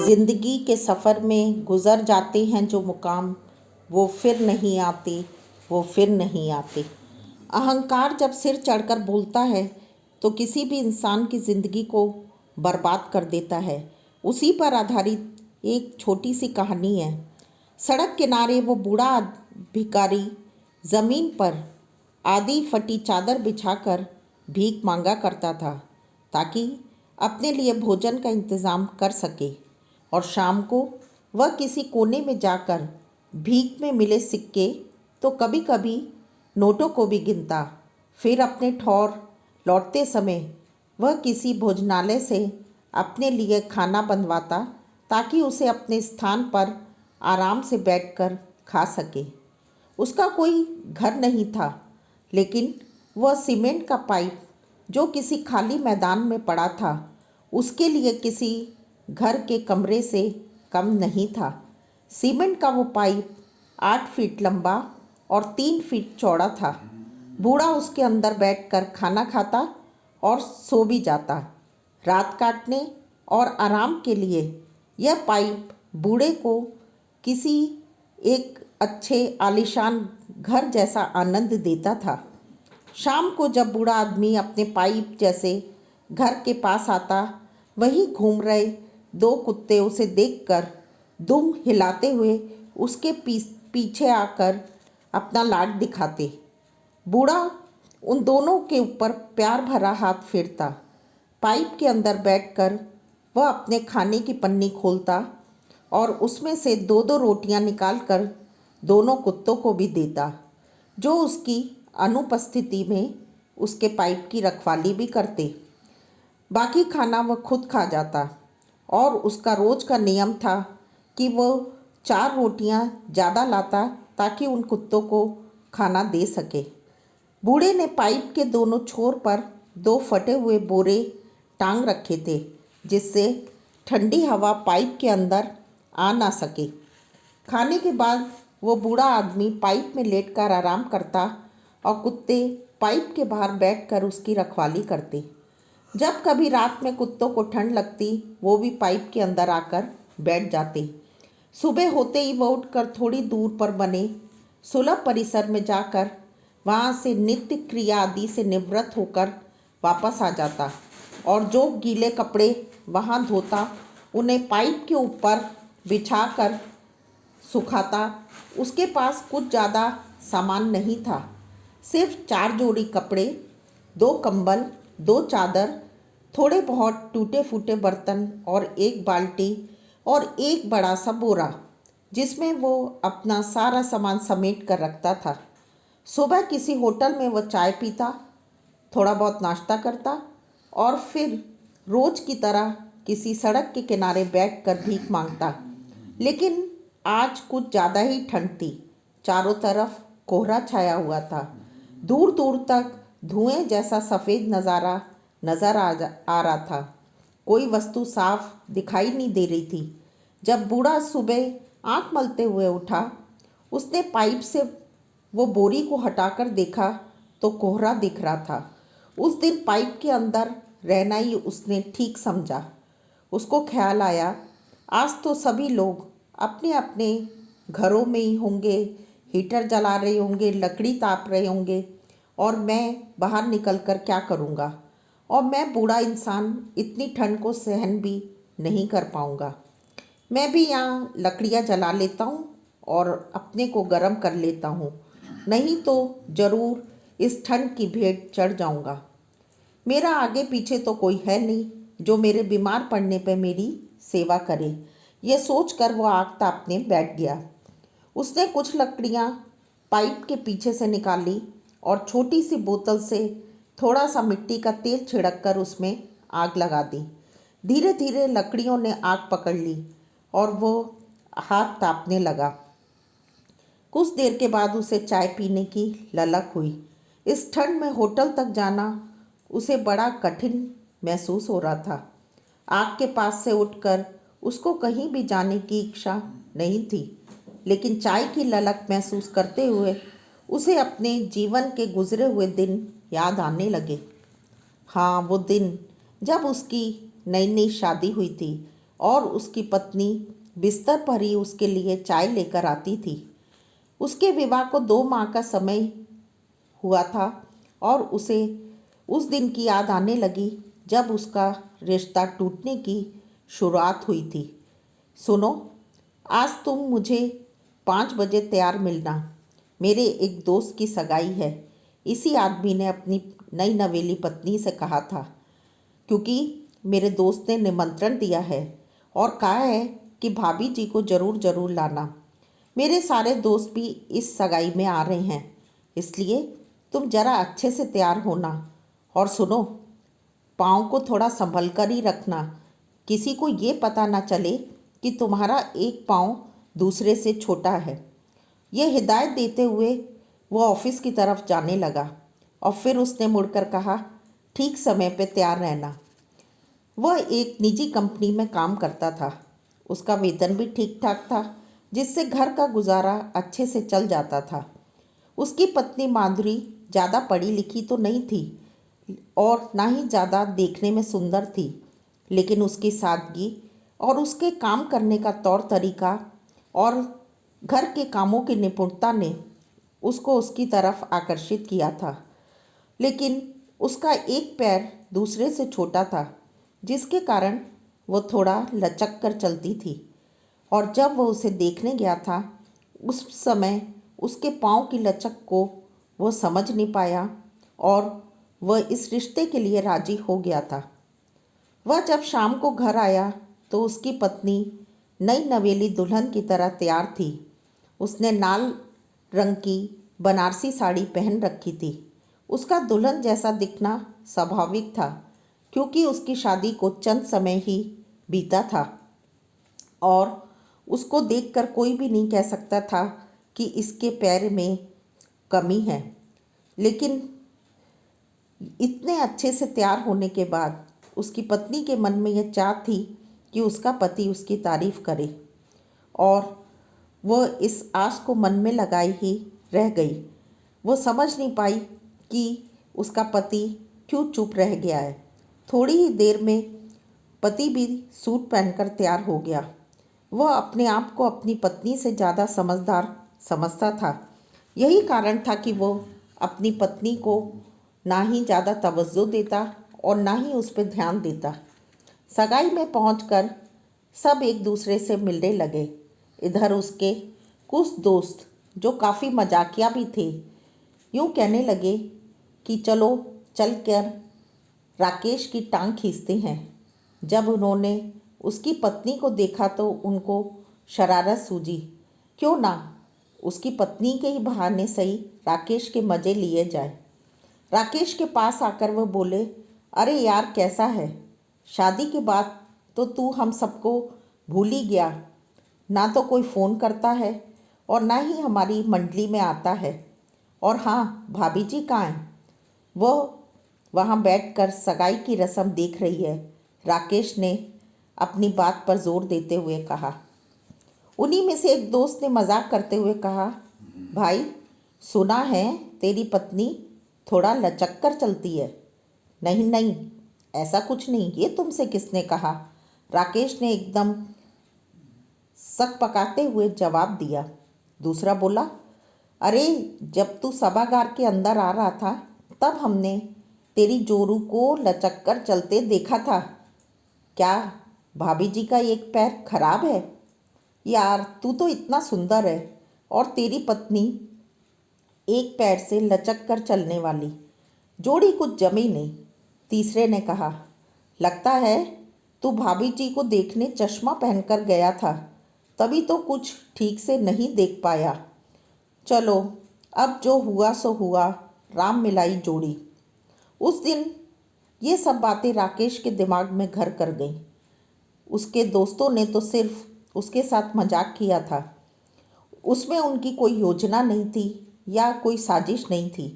ज़िंदगी के सफ़र में गुज़र जाते हैं जो मुकाम, वो फिर नहीं आते, वो फिर नहीं आते। अहंकार जब सिर चढ़कर बोलता है तो किसी भी इंसान की ज़िंदगी को बर्बाद कर देता है। उसी पर आधारित एक छोटी सी कहानी है। सड़क किनारे वो बूढ़ा भिखारी ज़मीन पर आधी फटी चादर बिछाकर भीख मांगा करता था ताकि अपने लिए भोजन का इंतज़ाम कर सके, और शाम को वह किसी कोने में जाकर भीख में मिले सिक्के तो कभी कभी नोटों को भी गिनता। फिर अपने ठौर लौटते समय वह किसी भोजनालय से अपने लिए खाना बनवाता ताकि उसे अपने स्थान पर आराम से बैठकर खा सके। उसका कोई घर नहीं था, लेकिन वह सीमेंट का पाइप जो किसी खाली मैदान में पड़ा था उसके लिए किसी घर के कमरे से कम नहीं था। सीमेंट का वो पाइप 8 फीट लंबा और 3 फीट चौड़ा था। बूढ़ा उसके अंदर बैठकर खाना खाता और सो भी जाता। रात काटने और आराम के लिए यह पाइप बूढ़े को किसी एक अच्छे आलीशान घर जैसा आनंद देता था। शाम को जब बूढ़ा आदमी अपने पाइप जैसे घर के पास आता, वहीं घूम रहे 2 कुत्ते उसे देखकर दुम हिलाते हुए उसके पीछे आकर अपना लाड दिखाते। बूढ़ा उन दोनों के ऊपर प्यार भरा हाथ फेरता। पाइप के अंदर बैठकर वह अपने खाने की पन्नी खोलता और उसमें से 2-2 रोटियां निकालकर दोनों कुत्तों को भी देता, जो उसकी अनुपस्थिति में उसके पाइप की रखवाली भी करते। बाकी खाना वह खुद खा जाता और उसका रोज़ का नियम था कि वह 4 रोटियां ज़्यादा लाता ताकि उन कुत्तों को खाना दे सके। बूढ़े ने पाइप के दोनों छोर पर 2 फटे हुए बोरे टांग रखे थे, जिससे ठंडी हवा पाइप के अंदर आ ना सके। खाने के बाद वो बूढ़ा आदमी पाइप में लेटकर आराम करता और कुत्ते पाइप के बाहर बैठकर उसकी रखवाली करते। जब कभी रात में कुत्तों को ठंड लगती, वो भी पाइप के अंदर आकर बैठ जाते। सुबह होते ही वह उठकर थोड़ी दूर पर बने सुलभ परिसर में जाकर वहाँ से नित्य क्रिया आदि से निवृत्त होकर वापस आ जाता और जो गीले कपड़े वहाँ धोता उन्हें पाइप के ऊपर बिछाकर सुखाता। उसके पास कुछ ज़्यादा सामान नहीं था, सिर्फ 4 जोड़ी कपड़े, 2 कंबल, 2 चादर, थोड़े बहुत टूटे फूटे बर्तन और 1 बाल्टी और एक बड़ा सा बोरा, जिसमें वो अपना सारा सामान समेट कर रखता था। सुबह किसी होटल में वह चाय पीता, थोड़ा बहुत नाश्ता करता और फिर रोज़ की तरह किसी सड़क के किनारे बैठकर भीख मांगता। लेकिन आज कुछ ज़्यादा ही ठंड थी। चारों तरफ कोहरा छाया हुआ था। दूर दूर तक धुएं जैसा सफ़ेद नज़ारा नज़र आ रहा था। कोई वस्तु साफ दिखाई नहीं दे रही थी। जब बूढ़ा सुबह आंख मलते हुए उठा, उसने पाइप से वो बोरी को हटाकर देखा तो कोहरा दिख रहा था। उस दिन पाइप के अंदर रहना ही उसने ठीक समझा। उसको ख्याल आया, आज तो सभी लोग अपने अपने घरों में ही होंगे, हीटर जला रहे होंगे, लकड़ी ताप रहे होंगे, और मैं बाहर निकलकर क्या करूँगा? और मैं बूढ़ा इंसान इतनी ठंड को सहन भी नहीं कर पाऊँगा। मैं भी यहाँ लकड़ियाँ जला लेता हूँ और अपने को गर्म कर लेता हूँ, नहीं तो ज़रूर इस ठंड की भेंट चढ़ जाऊँगा। मेरा आगे पीछे तो कोई है नहीं जो मेरे बीमार पड़ने पर मेरी सेवा करे। यह सोचकर वह आग तापने बैठ गया। उसने कुछ लकड़ियाँ पाइप के पीछे से निकाली और छोटी सी बोतल से थोड़ा सा मिट्टी का तेल छिड़ककर उसमें आग लगा दी। धीरे धीरे लकड़ियों ने आग पकड़ ली और वो हाथ तापने लगा। कुछ देर के बाद उसे चाय पीने की ललक हुई। इस ठंड में होटल तक जाना उसे बड़ा कठिन महसूस हो रहा था। आग के पास से उठकर उसको कहीं भी जाने की इच्छा नहीं थी, लेकिन चाय की ललक महसूस करते हुए उसे अपने जीवन के गुजरे हुए दिन याद आने लगे। हाँ, वो दिन जब उसकी नई नई शादी हुई थी और उसकी पत्नी बिस्तर पर ही उसके लिए चाय लेकर आती थी। उसके विवाह को 2 माह का समय हुआ था और उसे उस दिन की याद आने लगी जब उसका रिश्ता टूटने की शुरुआत हुई थी। सुनो, आज तुम मुझे 5 बजे तैयार मिलना। मेरे एक दोस्त की सगाई है। इसी आदमी ने अपनी नई नवेली पत्नी से कहा था, क्योंकि मेरे दोस्त ने निमंत्रण दिया है और कहा है कि भाभी जी को ज़रूर ज़रूर लाना। मेरे सारे दोस्त भी इस सगाई में आ रहे हैं, इसलिए तुम ज़रा अच्छे से तैयार होना। और सुनो, पाँव को थोड़ा संभल कर ही रखना। किसी को ये पता ना चले कि तुम्हारा एक पाँव दूसरे से छोटा है। यह हिदायत देते हुए वो ऑफिस की तरफ जाने लगा और फिर उसने मुड़कर कहा, ठीक समय पे तैयार रहना। वह एक निजी कंपनी में काम करता था। उसका वेतन भी ठीक ठाक था, जिससे घर का गुजारा अच्छे से चल जाता था। उसकी पत्नी माधुरी ज़्यादा पढ़ी लिखी तो नहीं थी और ना ही ज़्यादा देखने में सुंदर थी, लेकिन उसकी सादगी और उसके काम करने का तौर तरीका और घर के कामों की निपुणता ने उसको उसकी तरफ आकर्षित किया था। लेकिन उसका एक पैर दूसरे से छोटा था, जिसके कारण वो थोड़ा लचक कर चलती थी। और जब वह उसे देखने गया था, उस समय उसके पाँव की लचक को वो समझ नहीं पाया और वह इस रिश्ते के लिए राजी हो गया था। वह जब शाम को घर आया तो उसकी पत्नी नई नवेली दुल्हन की तरह तैयार थी। उसने लाल रंग की बनारसी साड़ी पहन रखी थी। उसका दुल्हन जैसा दिखना स्वाभाविक था, क्योंकि उसकी शादी को चंद समय ही बीता था और उसको देखकर कोई भी नहीं कह सकता था कि इसके पैर में कमी है। लेकिन इतने अच्छे से तैयार होने के बाद उसकी पत्नी के मन में यह चाह थी कि उसका पति उसकी तारीफ करे, और वह इस आस को मन में लगाई ही रह गई। वो समझ नहीं पाई कि उसका पति क्यों चुप रह गया है। थोड़ी ही देर में पति भी सूट पहनकर तैयार हो गया। वह अपने आप को अपनी पत्नी से ज़्यादा समझदार समझता था। यही कारण था कि वो अपनी पत्नी को ना ही ज़्यादा तवज्जो देता और ना ही उस पर ध्यान देता। सगाई में पहुंचकर सब एक दूसरे से मिलने लगे। इधर उसके कुछ दोस्त, जो काफ़ी मजाकिया भी थे, यूँ कहने लगे कि चलो चल कर राकेश की टांग खींचते हैं। जब उन्होंने उसकी पत्नी को देखा तो उनको शरारत सूझी, क्यों ना उसकी पत्नी के ही बहाने सही राकेश के मज़े लिए जाए। राकेश के पास आकर वह बोले, अरे यार, कैसा है? शादी के बाद तो तू हम सबको भूल ही गया। ना तो कोई फ़ोन करता है और ना ही हमारी मंडली में आता है। और हाँ, भाभी जी कहाँ हैं? वह वहाँ बैठकर सगाई की रस्म देख रही है, राकेश ने अपनी बात पर जोर देते हुए कहा। उन्हीं में से एक दोस्त ने मजाक करते हुए कहा, भाई, सुना है तेरी पत्नी थोड़ा लचक कर चलती है। नहीं नहीं, ऐसा कुछ नहीं, ये तुमसे किसने कहा? राकेश ने एकदम सक पकाते हुए जवाब दिया। दूसरा बोला, अरे, जब तू सभागार के अंदर आ रहा था तब हमने तेरी जोरू को लचक कर चलते देखा था। क्या भाभी जी का एक पैर खराब है? यार, तू तो इतना सुंदर है और तेरी पत्नी एक पैर से लचक कर चलने वाली, जोड़ी कुछ जमी नहीं। तीसरे ने कहा, लगता है तू भाभी जी को देखने चश्मा पहनकर गया था, तभी तो कुछ ठीक से नहीं देख पाया। चलो, अब जो हुआ सो हुआ, राम मिलाई जोड़ी। उस दिन ये सब बातें राकेश के दिमाग में घर कर गईं। उसके दोस्तों ने तो सिर्फ उसके साथ मजाक किया था। उसमें उनकी कोई योजना नहीं थी या कोई साजिश नहीं थी।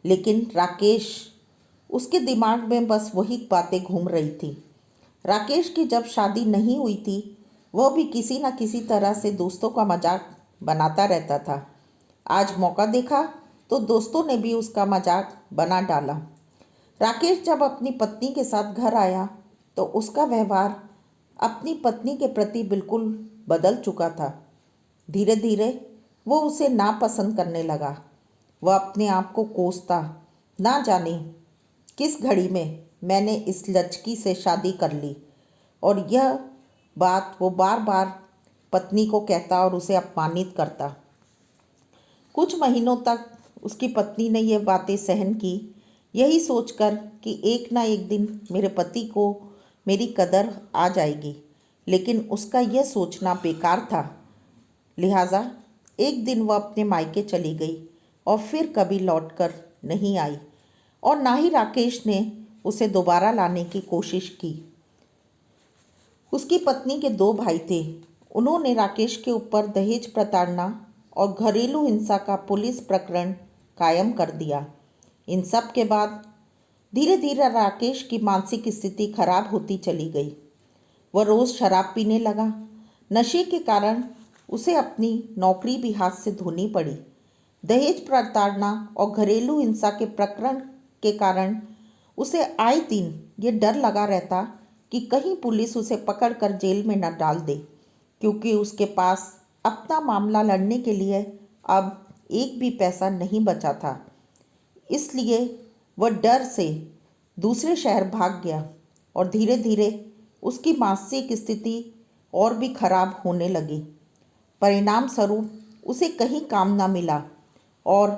लेकिन राकेश, उसके दिमाग में बस वही बातें घूम रही थी। राकेश की जब शादी नहीं हुई थी, वह भी किसी न किसी तरह से दोस्तों का मजाक बनाता रहता था। आज मौका देखा तो दोस्तों ने भी उसका मजाक बना डाला। राकेश जब अपनी पत्नी के साथ घर आया तो उसका व्यवहार अपनी पत्नी के प्रति बिल्कुल बदल चुका था। धीरे धीरे वो उसे नापसंद करने लगा। वह अपने आप को कोसता, ना जाने किस घड़ी में मैंने इस लचकी से शादी कर ली। और यह बात वो बार बार पत्नी को कहता और उसे अपमानित करता। कुछ महीनों तक उसकी पत्नी ने यह बातें सहन की, यही सोचकर कि एक ना एक दिन मेरे पति को मेरी कदर आ जाएगी। लेकिन उसका यह सोचना बेकार था। लिहाजा एक दिन वह अपने मायके चली गई और फिर कभी लौटकर नहीं आई, और ना ही राकेश ने उसे दोबारा लाने की कोशिश की। उसकी पत्नी के 2 भाई थे। उन्होंने राकेश के ऊपर दहेज प्रताड़ना और घरेलू हिंसा का पुलिस प्रकरण कायम कर दिया। इन सब के बाद धीरे धीरे राकेश की मानसिक स्थिति खराब होती चली गई। वह रोज़ शराब पीने लगा। नशे के कारण उसे अपनी नौकरी भी हाथ से धोनी पड़ी। दहेज प्रताड़ना और घरेलू हिंसा के प्रकरण के कारण उसे आए दिन ये डर लगा रहता कि कहीं पुलिस उसे पकड़कर जेल में न डाल दे, क्योंकि उसके पास अपना मामला लड़ने के लिए अब एक भी पैसा नहीं बचा था। इसलिए वह डर से दूसरे शहर भाग गया और धीरे धीरे उसकी मानसिक स्थिति और भी खराब होने लगी। परिणाम स्वरूप उसे कहीं काम ना मिला और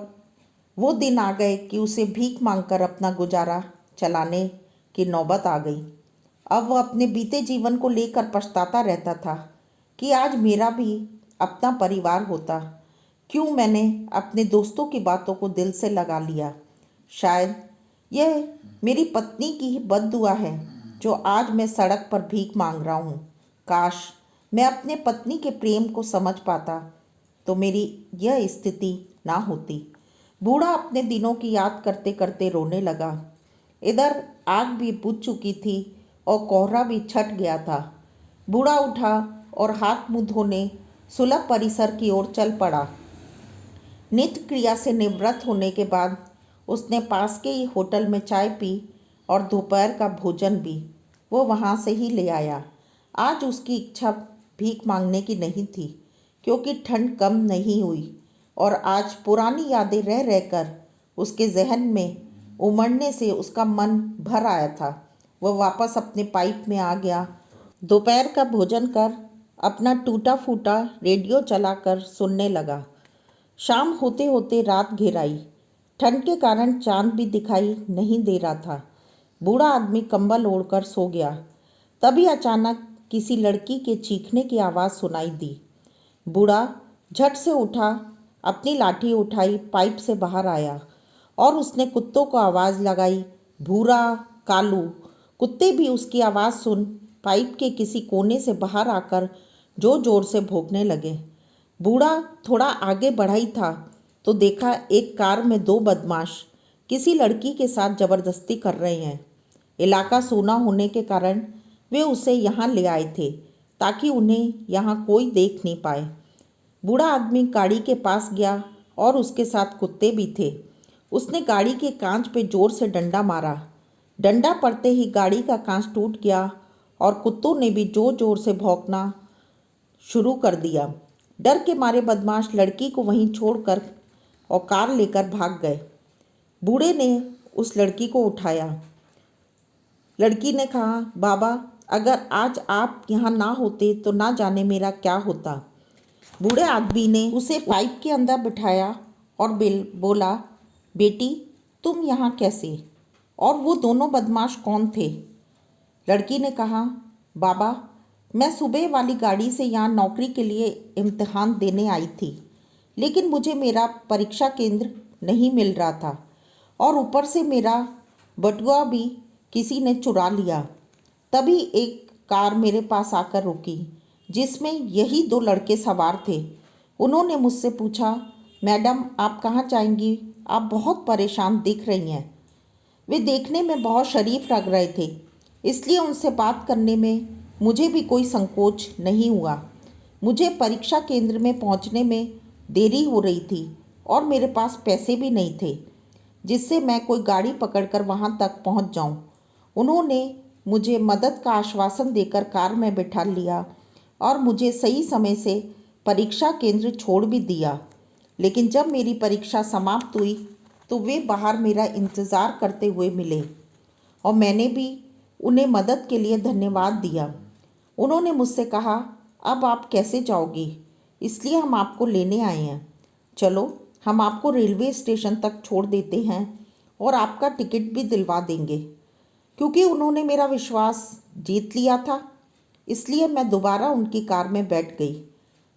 वो दिन आ गए कि उसे भीख मांगकर अपना गुजारा चलाने की नौबत आ गई। अब वह अपने बीते जीवन को लेकर पछताता रहता था कि आज मेरा भी अपना परिवार होता। क्यों मैंने अपने दोस्तों की बातों को दिल से लगा लिया। शायद यह मेरी पत्नी की ही बद्दुआ है जो आज मैं सड़क पर भीख मांग रहा हूँ। काश मैं अपने पत्नी के प्रेम को समझ पाता तो मेरी यह स्थिति ना होती। बूढ़ा अपने दिनों की याद करते करते रोने लगा। इधर आग भी बुझ चुकी थी और कोहरा भी छट गया था। बूढ़ा उठा और हाथ मुंह धोने सुलभ परिसर की ओर चल पड़ा। नित्य क्रिया से निवृत्त होने के बाद उसने पास के ही होटल में चाय पी और दोपहर का भोजन भी वो वहाँ से ही ले आया। आज उसकी इच्छा भीख मांगने की नहीं थी, क्योंकि ठंड कम नहीं हुई और आज पुरानी यादें रह रहकर उसके जहन में उमड़ने से उसका मन भर आया था। वह वापस अपने पाइप में आ गया। दोपहर का भोजन कर अपना टूटा फूटा रेडियो चलाकर सुनने लगा। शाम होते होते रात घिर आई। ठंड के कारण चांद भी दिखाई नहीं दे रहा था। बूढ़ा आदमी कंबल ओढ़कर सो गया। तभी अचानक किसी लड़की के चीखने की आवाज़ सुनाई दी। बूढ़ा झट से उठा, अपनी लाठी उठाई, पाइप से बाहर आया और उसने कुत्तों को आवाज़ लगाई। भूरा, कालू कुत्ते भी उसकी आवाज़ सुन पाइप के किसी कोने से बाहर आकर जोर जोर से भौंकने लगे। बूढ़ा थोड़ा आगे बढ़ा ही था तो देखा एक कार में 2 बदमाश किसी लड़की के साथ ज़बरदस्ती कर रहे हैं। इलाका सूना होने के कारण वे उसे यहाँ ले आए थे ताकि उन्हें यहाँ कोई देख नहीं पाए। बूढ़ा आदमी गाड़ी के पास गया और उसके साथ कुत्ते भी थे। उसने गाड़ी के कांच पे जोर से डंडा मारा। डंडा पड़ते ही गाड़ी का कांच टूट गया और कुत्तों ने भी जोर जोर से भौंकना शुरू कर दिया। डर के मारे बदमाश लड़की को वहीं छोड़कर और कार लेकर भाग गए। बूढ़े ने उस लड़की को उठाया। लड़की ने कहा, बाबा अगर आज आप यहाँ ना होते तो ना जाने मेरा क्या होता। बूढ़े आदमी ने उसे पाइप के अंदर बिठाया और बोला, बेटी तुम यहाँ कैसे, और वो दोनों बदमाश कौन थे? लड़की ने कहा, बाबा मैं सुबह वाली गाड़ी से यहाँ नौकरी के लिए इम्तिहान देने आई थी, लेकिन मुझे मेरा परीक्षा केंद्र नहीं मिल रहा था और ऊपर से मेरा बटुआ भी किसी ने चुरा लिया। तभी एक कार मेरे पास आकर रुकी जिसमें यही 2 लड़के सवार थे। उन्होंने मुझसे पूछा, मैडम आप कहाँ जाएंगी, आप बहुत परेशान दिख रही हैं। वे देखने में बहुत शरीफ लग रहे थे, इसलिए उनसे बात करने में मुझे भी कोई संकोच नहीं हुआ। मुझे परीक्षा केंद्र में पहुंचने में देरी हो रही थी और मेरे पास पैसे भी नहीं थे जिससे मैं कोई गाड़ी पकड़कर वहां तक पहुंच जाऊं। उन्होंने मुझे मदद का आश्वासन देकर कार में बिठा लिया और मुझे सही समय से परीक्षा केंद्र छोड़ भी दिया। लेकिन जब मेरी परीक्षा समाप्त हुई तो वे बाहर मेरा इंतज़ार करते हुए मिले और मैंने भी उन्हें मदद के लिए धन्यवाद दिया। उन्होंने मुझसे कहा, अब आप कैसे जाओगी, इसलिए हम आपको लेने आए हैं। चलो, हम आपको रेलवे स्टेशन तक छोड़ देते हैं और आपका टिकट भी दिलवा देंगे। क्योंकि उन्होंने मेरा विश्वास जीत लिया था, इसलिए मैं दोबारा उनकी कार में बैठ गई।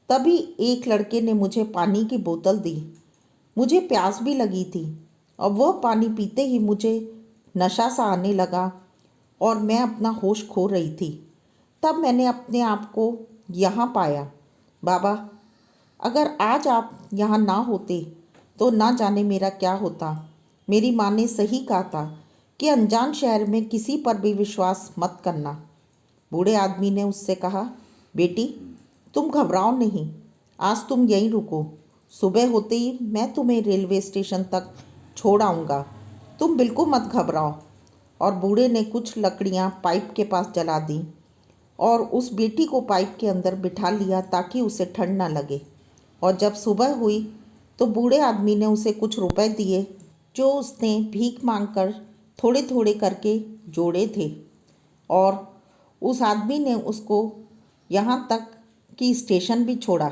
तभी एक लड़के ने मुझे पानी की बोतल दी। मुझे प्यास भी लगी थी और वह पानी पीते ही मुझे नशा सा आने लगा और मैं अपना होश खो रही थी। तब मैंने अपने आप को यहाँ पाया। बाबा, अगर आज आप यहाँ ना होते तो ना जाने मेरा क्या होता। मेरी माँ ने सही कहा था कि अनजान शहर में किसी पर भी विश्वास मत करना। बूढ़े आदमी ने उससे कहा, बेटी, तुम घबराओ नहीं, आज तुम यहीं रुको। सुबह होते ही मैं तुम्हें रेलवे स्टेशन तक छोड़ आऊँगा। तुम बिल्कुल मत घबराओ। और बूढ़े ने कुछ लकड़ियाँ पाइप के पास जला दी और उस बेटी को पाइप के अंदर बिठा लिया ताकि उसे ठंड न लगे। और जब सुबह हुई तो बूढ़े आदमी ने उसे कुछ रुपए दिए जो उसने भीख मांगकर थोड़े थोड़े करके जोड़े थे। और उस आदमी ने उसको यहाँ तक कि स्टेशन भी छोड़ा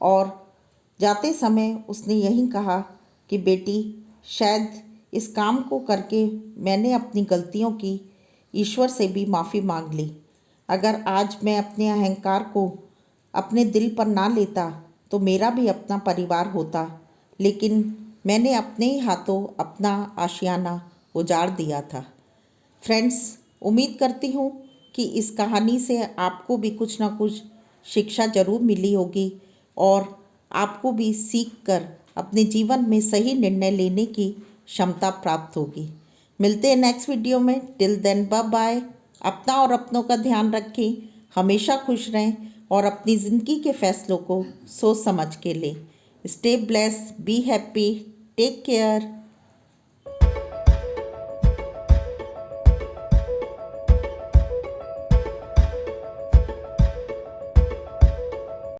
और जाते समय उसने यही कहा कि बेटी, शायद इस काम को करके मैंने अपनी गलतियों की ईश्वर से भी माफ़ी मांग ली। अगर आज मैं अपने अहंकार को अपने दिल पर ना लेता तो मेरा भी अपना परिवार होता, लेकिन मैंने अपने ही हाथों अपना आशियाना उजाड़ दिया था। फ्रेंड्स, उम्मीद करती हूँ कि इस कहानी से आपको भी कुछ ना कुछ शिक्षा ज़रूर मिली होगी और आपको भी सीख कर अपने जीवन में सही निर्णय लेने की क्षमता प्राप्त होगी। मिलते हैं नेक्स्ट वीडियो में। Till then, bye bye. अपना और अपनों का ध्यान रखें, हमेशा खुश रहें और अपनी ज़िंदगी के फैसलों को सोच समझ के लें। Stay blessed, be happy, take care.